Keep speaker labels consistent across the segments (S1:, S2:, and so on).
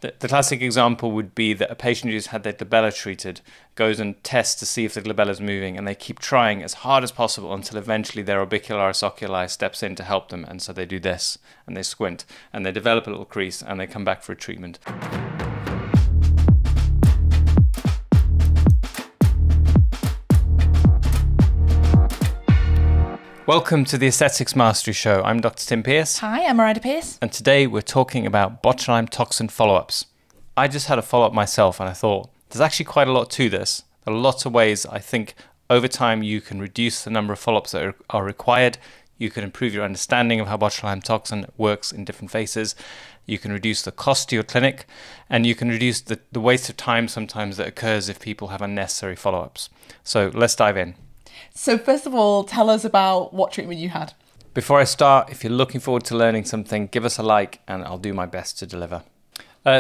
S1: The classic example would be that a patient who's had their glabella treated goes and tests to see if the glabella is moving, and they keep trying as hard as possible until eventually their orbicularis oculi steps in to help them, and so they do this, and they squint, and they develop a little crease, and they come back for a treatment. Welcome to the Aesthetics Mastery Show. I'm Dr. Tim Pearce.
S2: Hi, I'm Marida Pearce.
S1: And today we're talking about botulinum toxin follow-ups. I just had a follow-up myself and I thought, there's actually quite a lot to this. There are lots of ways I think over time you can reduce the number of follow-ups that are required. You can improve your understanding of how botulinum toxin works in different phases. You can reduce the cost to your clinic, and you can reduce the waste of time sometimes that occurs if people have unnecessary follow-ups. So let's dive in.
S2: So first of all, tell us about what treatment you had.
S1: Before I start, if you're looking forward to learning something, give us a like and I'll do my best to deliver.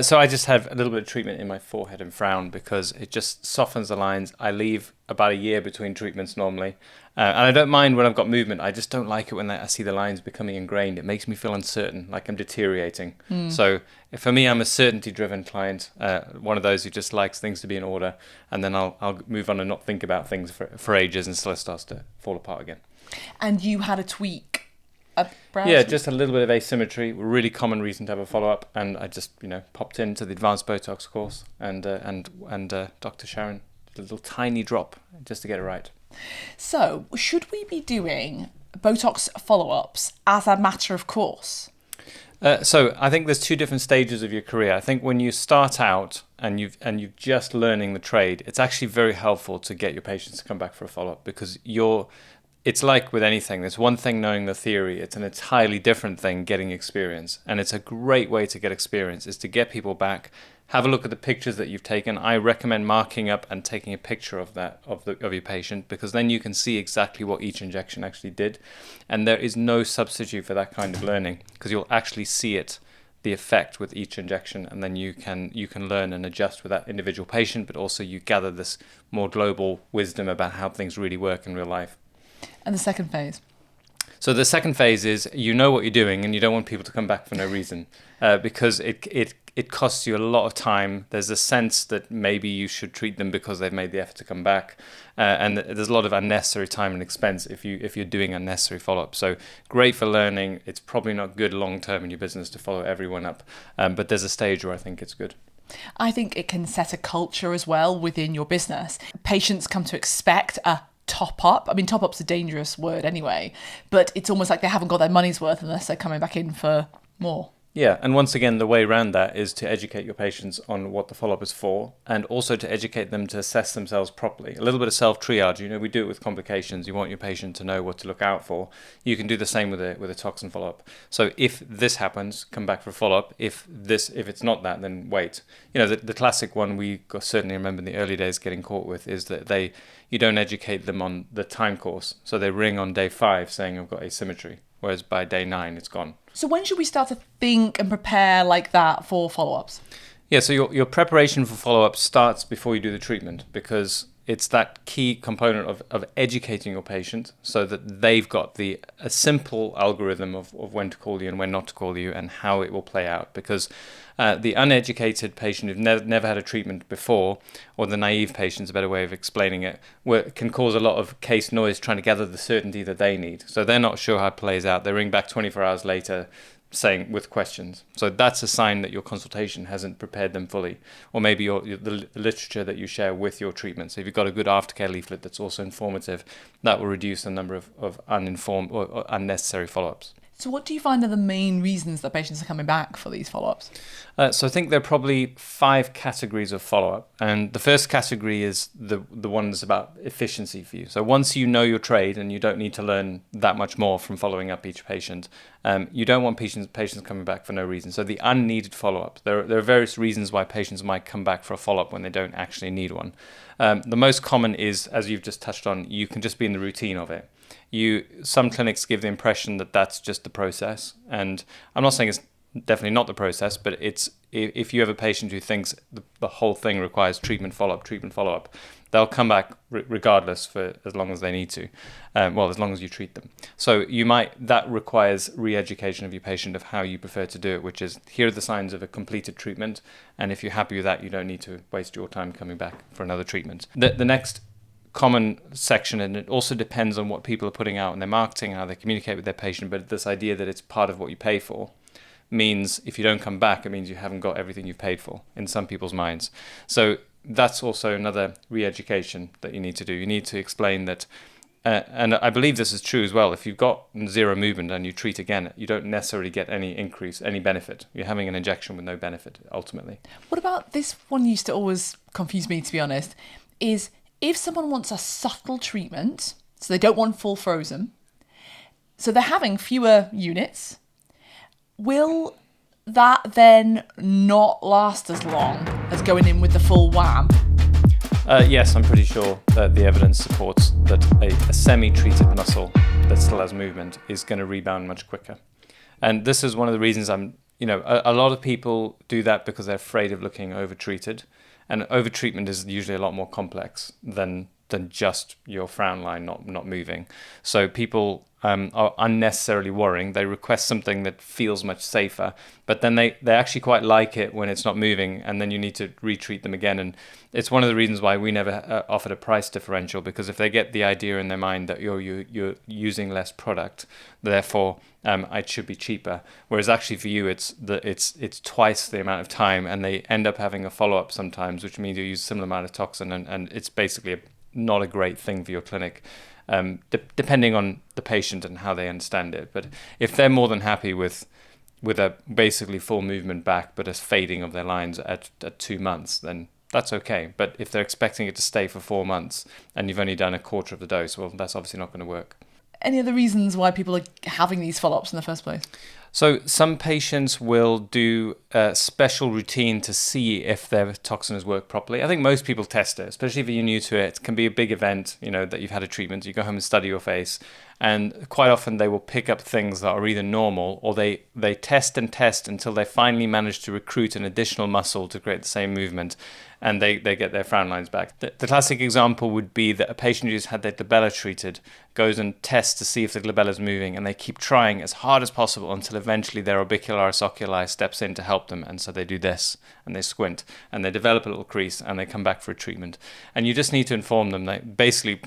S1: So I just have a little bit of treatment in my forehead and frown because it just softens the lines. I leave about a year between treatments normally. And I don't mind when I've got movement. I just don't like it when I see the lines becoming ingrained. It makes me feel uncertain, like I'm deteriorating. So for me, I'm a certainty-driven client, one of those who just likes things to be in order. And then I'll move on and not think about things for ages until it starts to fall apart again.
S2: And you had a tweak.
S1: Yeah, just a little bit of asymmetry, really common reason to have a follow-up, and I just popped into the advanced BOTOX course, and Dr. Sharon did a little tiny drop just to get it right.
S2: So, should we be doing BOTOX follow-ups as a matter of course?
S1: So I think there's two different stages of your career. I think when you start out and you're just learning the trade, it's actually very helpful to get your patients to come back for a follow-up because it's like with anything. There's one thing knowing the theory. It's an entirely different thing getting experience. And it's a great way to get experience is to get people back, have a look at the pictures that you've taken. I recommend marking up and taking a picture of that of your patient because then you can see exactly what each injection actually did. And there is no substitute for that kind of learning because you'll actually see it, the effect with each injection, and then you can learn and adjust with that individual patient, but also you gather this more global wisdom about how things really work in real life.
S2: And the second phase?
S1: So the second phase is you know what you're doing and you don't want people to come back for no reason because it costs you a lot of time. There's a sense that maybe you should treat them because they've made the effort to come back. And there's a lot of unnecessary time and expense if you're doing unnecessary follow-up. So great for learning. It's probably not good long-term in your business to follow everyone up. But there's a stage where I think it's good.
S2: I think it can set a culture as well within your business. Patients come to expect a top up. I mean, top up's a dangerous word anyway, but it's almost like they haven't got their money's worth unless they're coming back in for more.
S1: Yeah, and once again, the way around that is to educate your patients on what the follow-up is for, and also to educate them to assess themselves properly. A little bit of self-triage. We do it with complications. You want your patient to know what to look out for. You can do the same with a toxin follow-up. So if this happens, come back for a follow-up. If it's not that, then wait. The classic one we certainly remember in the early days getting caught with is that you don't educate them on the time course. So they ring on day 5 saying, I've got asymmetry. Whereas by day 9, it's gone.
S2: So when should we start to think and prepare like that for follow-ups?
S1: Yeah, so your preparation for follow-up starts before you do the treatment because it's that key component of educating your patient so that they've got a simple algorithm of when to call you and when not to call you and how it will play out. Because the uneducated patient who've never had a treatment before, or the naive patient's a better way of explaining it, can cause a lot of case noise trying to gather the certainty that they need. So they're not sure how it plays out. They ring back 24 hours later saying with questions. So that's a sign that your consultation hasn't prepared them fully, or maybe the literature that you share with your treatment. So if you've got a good aftercare leaflet that's also informative, that will reduce the number of uninformed or unnecessary follow-ups.
S2: So what do you find are the main reasons that patients are coming back for these follow-ups?
S1: So I think there are probably 5 categories of follow-up. And the first category is the one that's about efficiency for you. So once you know your trade and you don't need to learn that much more from following up each patient, you don't want patients coming back for no reason. So the unneeded follow-up. There are various reasons why patients might come back for a follow-up when they don't actually need one. The most common is, as you've just touched on, you can just be in the routine of it. Some clinics give the impression that that's just the process, and I'm not saying it's definitely not the process, but it's if you have a patient who thinks the whole thing requires treatment follow up, they'll come back regardless for as long as they need to, as long as you treat them. So that requires re-education of your patient of how you prefer to do it, which is, here are the signs of a completed treatment, and if you're happy with that, you don't need to waste your time coming back for another treatment. The next common section, and it also depends on what people are putting out in their marketing, how they communicate with their patient, but this idea that it's part of what you pay for means if you don't come back, it means you haven't got everything you've paid for in some people's minds. So that's also another re-education that you need to do. You need to explain that, and I believe this is true as well, if you've got zero movement and you treat again, you don't necessarily get any increase, any benefit. You're having an injection with no benefit, ultimately.
S2: What about this one used to always confuse me, to be honest, is if someone wants a subtle treatment, so they don't want full frozen, so they're having fewer units, will that then not last as long as going in with the full wham?
S1: Yes, I'm pretty sure that the evidence supports that a semi-treated muscle that still has movement is going to rebound much quicker. And this is one of the reasons a lot of people do that because they're afraid of looking over-treated. And over-treatment is usually a lot more complex than just your frown line not moving. So people are unnecessarily worrying. They request something that feels much safer, but then they actually quite like it when it's not moving, and then you need to retreat them again. And it's one of the reasons why we never offered a price differential, because if they get the idea in their mind that you're using less product, therefore it should be cheaper, whereas actually for you it's twice the amount of time, and they end up having a follow-up sometimes, which means you use a similar amount of toxin, and it's basically not a great thing for your clinic, depending on the patient and how they understand it. But if they're more than happy with a basically full movement back but a fading of their lines at 2 months, then that's okay. But if they're expecting it to stay for 4 months and you've only done a quarter of the dose, well, that's obviously not going to work.
S2: Any other reasons why people are having these follow-ups in the first place?
S1: So some patients will do a special routine to see if their toxin has worked properly. I think most people test it, especially if you're new to it. It can be a big event, that you've had a treatment. You go home and study your face. And quite often they will pick up things that are either normal, or they test and test until they finally manage to recruit an additional muscle to create the same movement, and they get their frown lines back. The classic example would be that a patient who's had their glabella treated goes and tests to see if the glabella is moving, and they keep trying as hard as possible until eventually their orbicularis oculi steps in to help them, and so they do this, and they squint, and they develop a little crease, and they come back for a treatment. And you just need to inform them that basically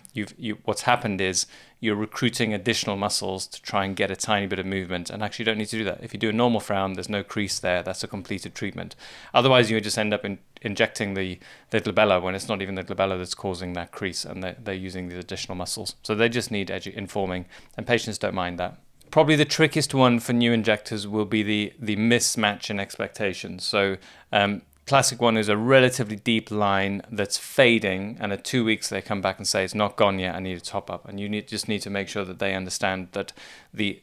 S1: what's happened is you're recruiting additional muscles to try and get a tiny bit of movement, and actually you don't need to do that. If you do a normal frown, there's no crease there, that's a completed treatment. Otherwise you would just end up injecting the glabella when it's not even the glabella that's causing that crease, and they're using these additional muscles. So they just need informing, and patients don't mind that. Probably the trickiest one for new injectors will be the mismatch in expectations. So classic one is a relatively deep line that's fading, and at 2 weeks they come back and say, it's not gone yet, I need a top up. And you just need to make sure that they understand that the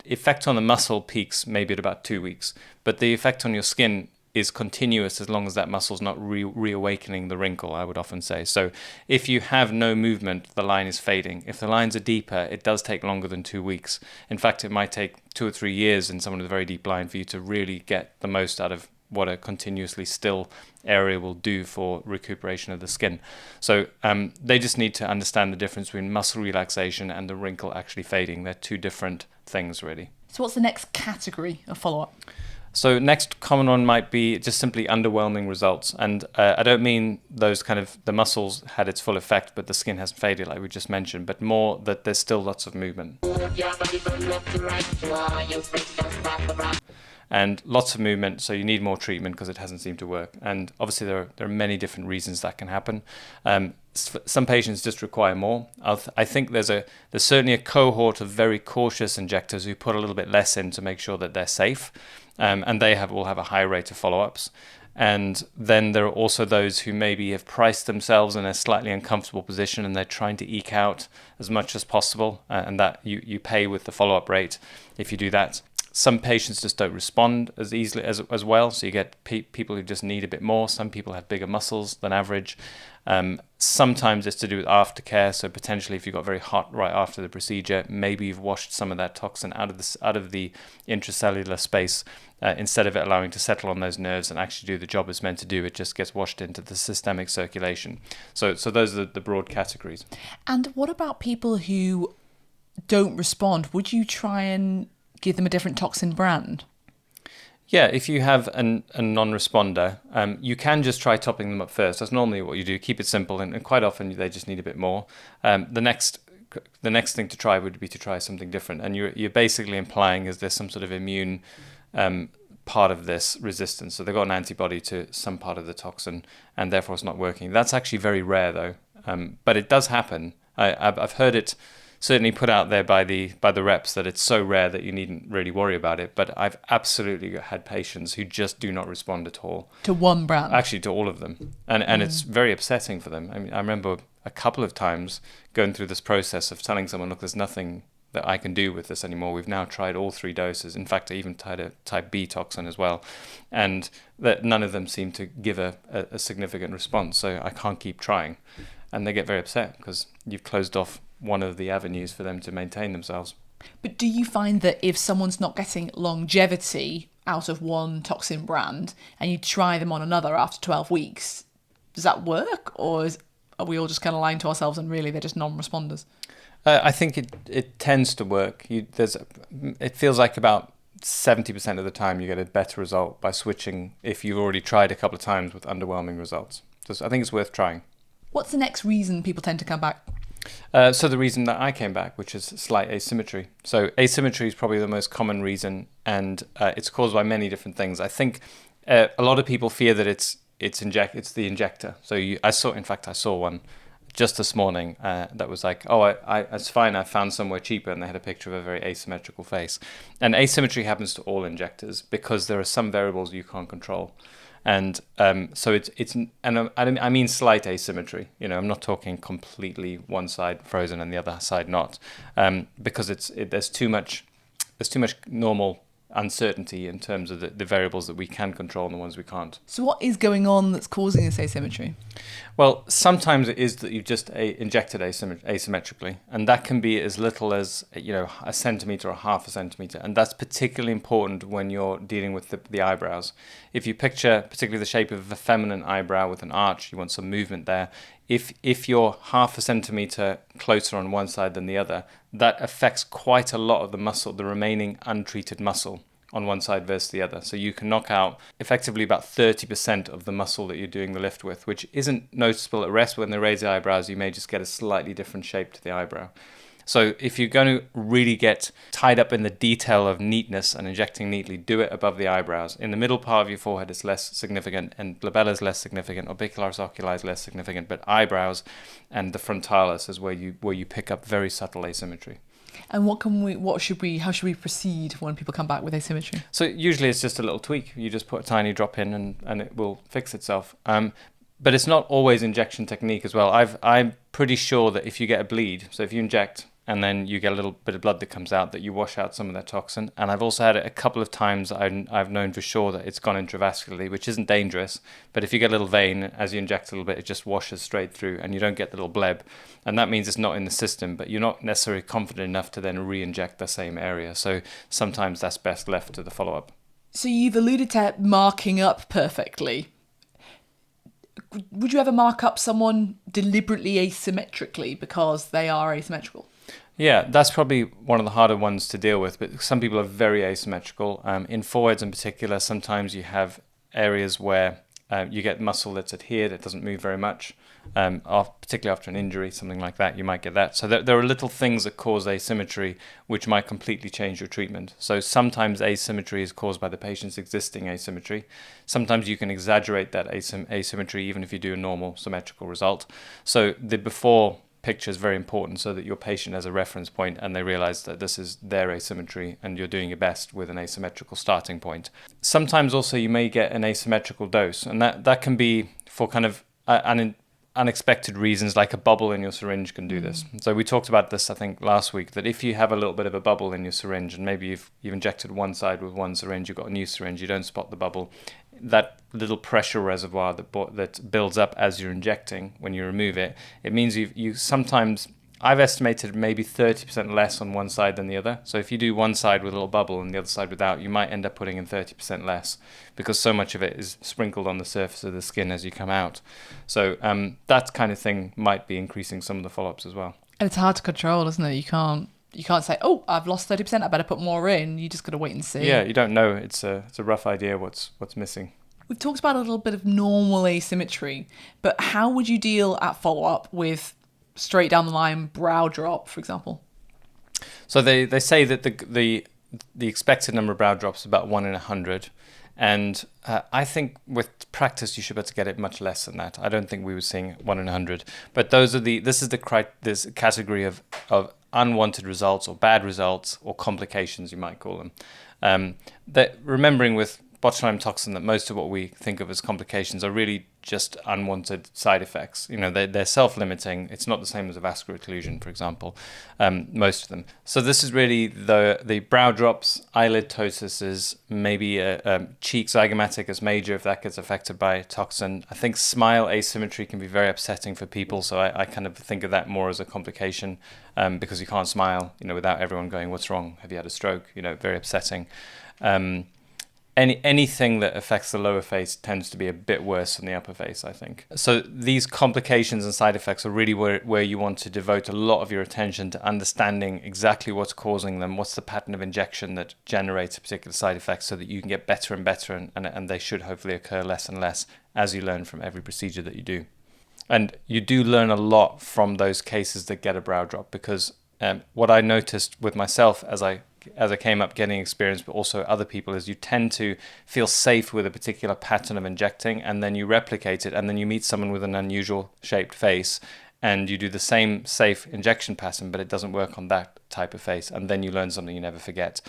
S1: effect on the muscle peaks maybe at about 2 weeks, but the effect on your skin is continuous as long as that muscle's not reawakening the wrinkle, I would often say. So if you have no movement, the line is fading. If the lines are deeper, it does take longer than 2 weeks. In fact, it might take 2 or 3 years in someone with a very deep line for you to really get the most out of what a continuously still area will do for recuperation of the skin. So they just need to understand the difference between muscle relaxation and the wrinkle actually fading. They're two different things, really.
S2: So what's the next category of follow-up?
S1: So next common one might be just simply underwhelming results. And I don't mean those kind of, the muscles had its full effect, but the skin hasn't faded like we just mentioned, but more that there's still lots of movement. And lots of movement, so you need more treatment because it hasn't seemed to work. And obviously there are many different reasons that can happen. Some patients just require more. I think there's certainly a cohort of very cautious injectors who put a little bit less in to make sure that they're safe, and they will have a high rate of follow-ups. And then there are also those who maybe have priced themselves in a slightly uncomfortable position, and they're trying to eke out as much as possible, and that you pay with the follow-up rate if you do that. Some patients just don't respond as easily as well. So you get people who just need a bit more. Some people have bigger muscles than average. Sometimes it's to do with aftercare. So potentially if you got very hot right after the procedure, maybe you've washed some of that toxin out of the intracellular space. Instead of it allowing to settle on those nerves and actually do the job it's meant to do, it just gets washed into the systemic circulation. So those are the broad categories.
S2: And what about people who don't respond? Would you try and give them a different toxin brand?
S1: Yeah, if you have a non-responder, you can just try topping them up first. That's normally what you do. Keep it simple, and quite often they just need a bit more. The next thing to try would be to try something different, and you're basically implying is there some sort of immune part of this resistance. So they've got an antibody to some part of the toxin, and therefore it's not working. That's actually very rare, though, but it does happen. I've heard it certainly put out there by the reps that it's so rare that you needn't really worry about it. But I've absolutely had patients who just do not respond at all.
S2: To one brand?
S1: Actually, to all of them. And it's very upsetting for them. I mean, I remember a couple of times going through this process of telling someone, look, there's nothing that I can do with this anymore. We've now tried all 3 doses. In fact, I even tried a type B toxin as well. And that none of them seem to give a significant response. So I can't keep trying. And they get very upset because you've closed off one of the avenues for them to maintain themselves.
S2: But do you find that if someone's not getting longevity out of one toxin brand and you try them on another after 12 weeks, does that work? Or are we all just kind of lying to ourselves and really they're just non-responders?
S1: I think it tends to work. It feels like about 70% of the time you get a better result by switching if you've already tried a couple of times with underwhelming results. So I think it's worth trying.
S2: What's the next reason people tend to come back?
S1: So the reason that I came back, which is slight asymmetry. So asymmetry is probably the most common reason, and it's caused by many different things. I think a lot of people fear that it's the injector. So I saw one just this morning that was like, it's fine, I found somewhere cheaper, and they had a picture of a very asymmetrical face. And asymmetry happens to all injectors because there are some variables you can't control. And so I mean slight asymmetry. I'm not talking completely one side frozen and the other side not, because there's too much normal uncertainty in terms of the variables that we can control and the ones we can't.
S2: So what is going on that's causing this asymmetry?
S1: Well, sometimes it is that you've just injected asymmetrically, and that can be as little as a centimeter or half a centimeter, and that's particularly important when you're dealing with the eyebrows. If you picture particularly the shape of a feminine eyebrow with an arch, you want some movement there. If you're half a centimeter closer on one side than the other, that affects quite a lot of the muscle, the remaining untreated muscle on one side versus the other. So you can knock out effectively about 30% of the muscle that you're doing the lift with, which isn't noticeable at rest. When they raise the eyebrows, you may just get a slightly different shape to the eyebrow. So if you're going to really get tied up in the detail of neatness and injecting neatly, do it above the eyebrows. In the middle part of your forehead is less significant, and glabella is less significant, orbicularis oculi is less significant, but eyebrows and the frontalis is where you pick up very subtle asymmetry.
S2: And how should we proceed when people come back with asymmetry?
S1: So usually it's just a little tweak. You just put a tiny drop in and it will fix itself. But it's not always injection technique as well. I'm pretty sure that if you get a bleed, so if you inject and then you get a little bit of blood that comes out, that you wash out some of that toxin. And I've also had it a couple of times. I've known for sure that it's gone intravascularly, which isn't dangerous. But if you get a little vein, as you inject a little bit, it just washes straight through and you don't get the little bleb. And that means it's not in the system, but you're not necessarily confident enough to then re-inject the same area. So sometimes that's best left to the follow-up.
S2: So you've alluded to marking up perfectly. Would you ever mark up someone deliberately asymmetrically because they are asymmetrical?
S1: Yeah, that's probably one of the harder ones to deal with, but some people are very asymmetrical. In foreheads in particular, sometimes you have areas where you get muscle that's adhered, it doesn't move very much, particularly after an injury, something like that, you might get that. So there are little things that cause asymmetry which might completely change your treatment. So sometimes asymmetry is caused by the patient's existing asymmetry. Sometimes you can exaggerate that asymmetry even if you do a normal symmetrical result. So the before picture is very important so that your patient has a reference point and they realize that this is their asymmetry and you're doing your best with an asymmetrical starting point. Sometimes also you may get an asymmetrical dose, and that can be for kind of unexpected reasons, like a bubble in your syringe can do this. So we talked about this, I think, last week, that if you have a little bit of a bubble in your syringe, and maybe you've injected one side with one syringe, you've got a new syringe, you don't spot the bubble, that little pressure reservoir that builds up as you're injecting, when you remove it, it means you sometimes, I've estimated maybe 30% less on one side than the other. So if you do one side with a little bubble and the other side without, you might end up putting in 30% less, because so much of it is sprinkled on the surface of the skin as you come out. So that kind of thing might be increasing some of the follow-ups as well.
S2: And it's hard to control, isn't it? You can't say, oh, I've lost 30%, I better put more in. You just got to wait and see.
S1: Yeah, you don't know. It's a rough idea what's missing.
S2: We've talked about a little bit of normal asymmetry, but how would you deal at follow-up with straight down the line brow drop, for example?
S1: So they say that the expected number of brow drops is about 1 in 100. And I think with practice, you should be able to get it much less than that. I don't think we were seeing 1 in 100. But this is this category of unwanted results or bad results or complications, you might call them. That remembering with botulinum toxin that most of what we think of as complications are really just unwanted side effects. They're self-limiting. It's not the same as a vascular occlusion, for example, most of them. So this is really the brow drops, eyelid ptosises, maybe a cheek zygomaticus major if that gets affected by toxin. I think smile asymmetry can be very upsetting for people, so I kind of think of that more as a complication because you can't smile, without everyone going, "What's wrong? Have you had a stroke?" Very upsetting. Anything that affects the lower face tends to be a bit worse than the upper face, I think. So these complications and side effects are really where you want to devote a lot of your attention to understanding exactly what's causing them, what's the pattern of injection that generates a particular side effect, so that you can get better and better, and they should hopefully occur less and less as you learn from every procedure that you do. And you do learn a lot from those cases that get a brow drop, because what I noticed with myself as I came up getting experience, but also other people, is you tend to feel safe with a particular pattern of injecting, and then you replicate it, and then you meet someone with an unusual shaped face, and you do the same safe injection pattern, but it doesn't work on that type of face, and then you learn something you never forget.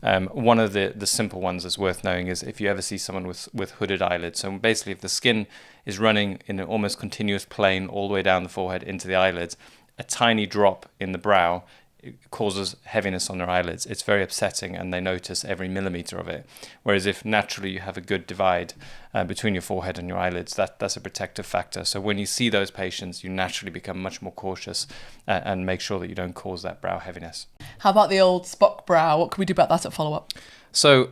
S1: One of the simple ones that's worth knowing is if you ever see someone with hooded eyelids. So basically, if the skin is running in an almost continuous plane all the way down the forehead into the eyelids, a tiny drop in the brow, it causes heaviness on their eyelids. It's very upsetting, and they notice every millimeter of it. Whereas if naturally you have a good divide between your forehead and your eyelids, that's a protective factor. So when you see those patients, you naturally become much more cautious and make sure that you don't cause that brow heaviness.
S2: How about the old Spock brow? What can we do about that at follow-up?
S1: So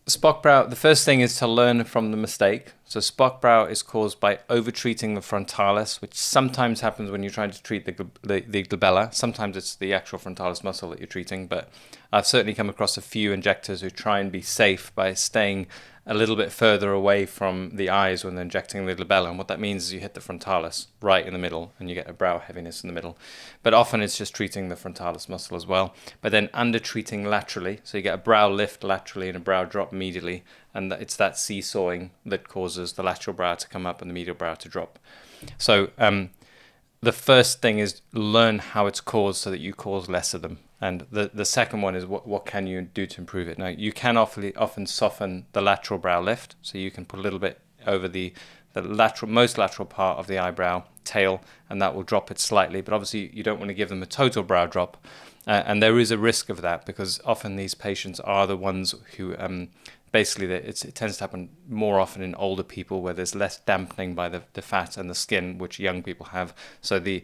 S1: Spock brow, the first thing is to learn from the mistake. So Spock brow is caused by over-treating the frontalis, which sometimes happens when you're trying to treat the glabella. Sometimes it's the actual frontalis muscle that you're treating, but I've certainly come across a few injectors who try and be safe by staying a little bit further away from the eyes when they're injecting the glabella. And what that means is you hit the frontalis right in the middle, and you get a brow heaviness in the middle. But often it's just treating the frontalis muscle as well. But then under-treating laterally, so you get a brow lift laterally and a brow drop medially, and it's that seesawing that causes the lateral brow to come up and the medial brow to drop. So the first thing is learn how it's caused so that you cause less of them. And the second one is what can you do to improve it? Now, you can often soften the lateral brow lift, so you can put a little bit over the most lateral part of the eyebrow tail, and that will drop it slightly. But obviously, you don't want to give them a total brow drop. And there is a risk of that, because often these patients are the ones who basically it tends to happen more often in older people, where there's less dampening by the fat and the skin, which young people have. So the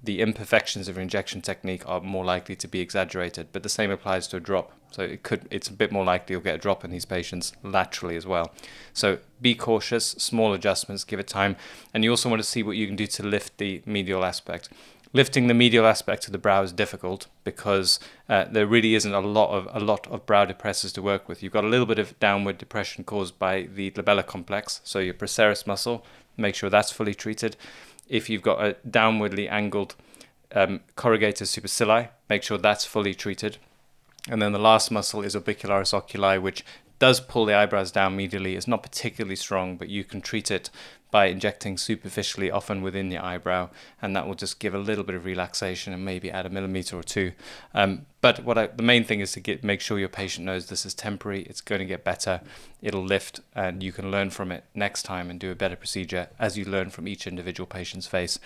S1: imperfections of your injection technique are more likely to be exaggerated, but the same applies to a drop. So it's a bit more likely you'll get a drop in these patients laterally as well. So be cautious, small adjustments, give it time, and you also want to see what you can do to lift the medial aspect. Lifting the medial aspect of the brow is difficult because there really isn't a lot of brow depressors to work with. You've got a little bit of downward depression caused by the glabella complex, so your procerus muscle, make sure that's fully treated. If you've got a downwardly angled corrugator supercilii, make sure that's fully treated. And then the last muscle is orbicularis oculi, which does pull the eyebrows down immediately. It's not particularly strong, but you can treat it by injecting superficially, often within the eyebrow, and that will just give a little bit of relaxation and maybe add a millimeter or two. But the main thing is to make sure your patient knows this is temporary. It's going to get better. It'll lift, and you can learn from it next time and do a better procedure as you learn from each individual patient's face.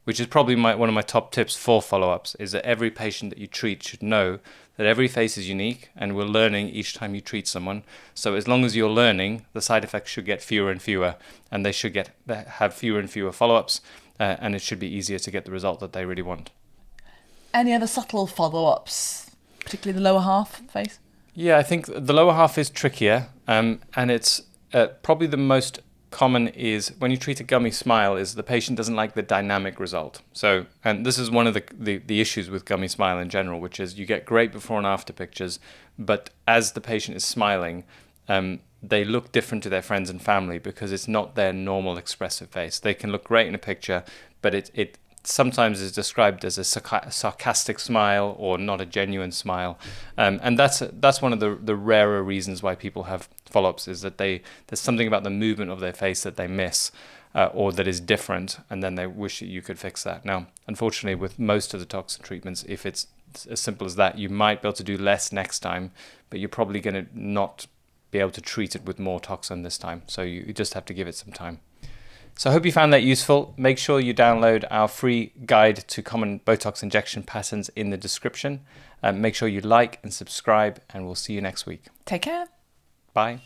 S1: Which is probably one of my top tips for follow-ups, is that every patient that you treat should know that every face is unique, and we're learning each time you treat someone. So as long as you're learning, the side effects should get fewer and fewer, and they should have fewer and fewer follow-ups, and it should be easier to get the result that they really want.
S2: Any other subtle follow-ups, particularly the lower half face?
S1: Yeah, I think the lower half is trickier, and it's probably the most common is when you treat a gummy smile is the patient doesn't like the dynamic result. So, and this is one of the issues with gummy smile in general, which is you get great before and after pictures, but as the patient is smiling, they look different to their friends and family because it's not their normal expressive face. They can look great in a picture, but it sometimes is described as a sarcastic smile or not a genuine smile, and that's one of the rarer reasons why people have follow-ups, is that there's something about the movement of their face that they miss, or that is different, and then they wish that you could fix that. Now, unfortunately, with most of the toxin treatments, if it's as simple as that, you might be able to do less next time, but you're probably going to not be able to treat it with more toxin this time, so you just have to give it some time. So I hope you found that useful. Make sure you download our free guide to common Botox injection patterns in the description. Make sure you like and subscribe, and we'll see you next week.
S2: Take care.
S1: Bye.